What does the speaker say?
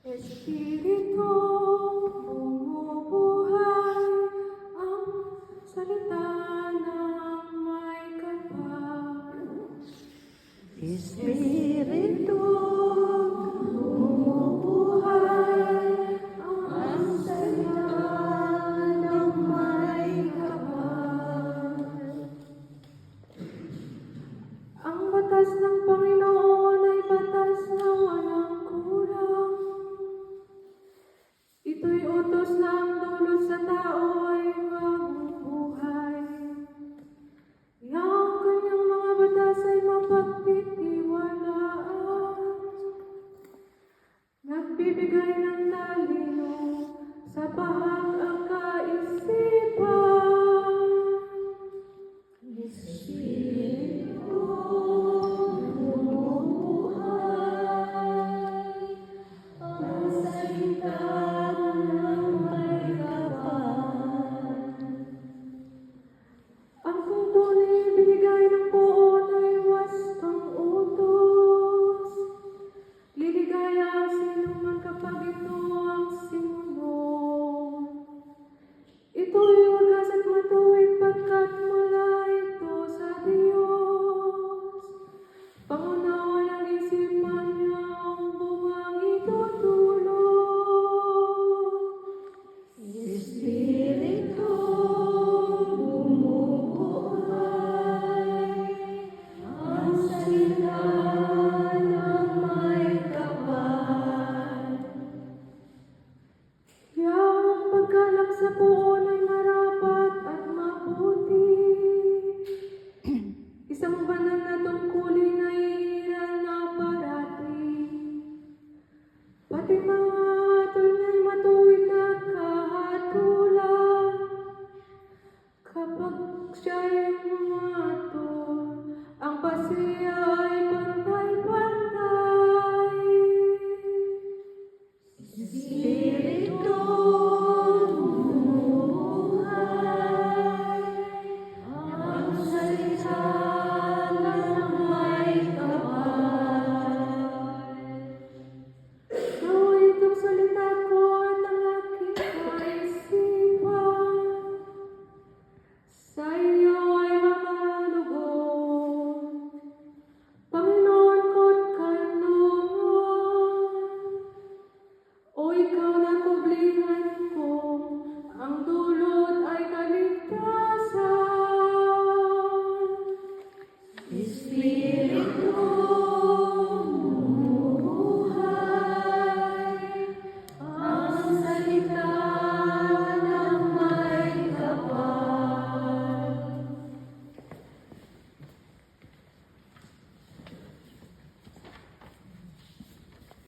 Espiritu, bumubuhay ang salita ng may kapal. Espiritu, bumubuhay ang salita ng may kapal. Ang batas ng Panginoon ay batas na walang kulang. Ito'y utos na ang dulot sa tao ay mabubuhay. Ang kanyang mga batas ay mapagtitiwalaan. Nagbibigay ng talino sa bahag ang kaisipan. Espiritu, bumubuhay ang salita ng may kapal. Ang tunay binigay ng poon ay wastong utos. Liligaya sino man kapag ito ang sinunod. Ito'y wagas at matuwid pagkat mula ito sa Diyos. Pangunawa ng isipan niya ang bungang itutulog. Espiritu, bumubuhay ang salita ng may kapal. Yang pagkalak sa poon ay marapat at mabuti. Isang banal na tungkulin ay iiral na parati. Pati mga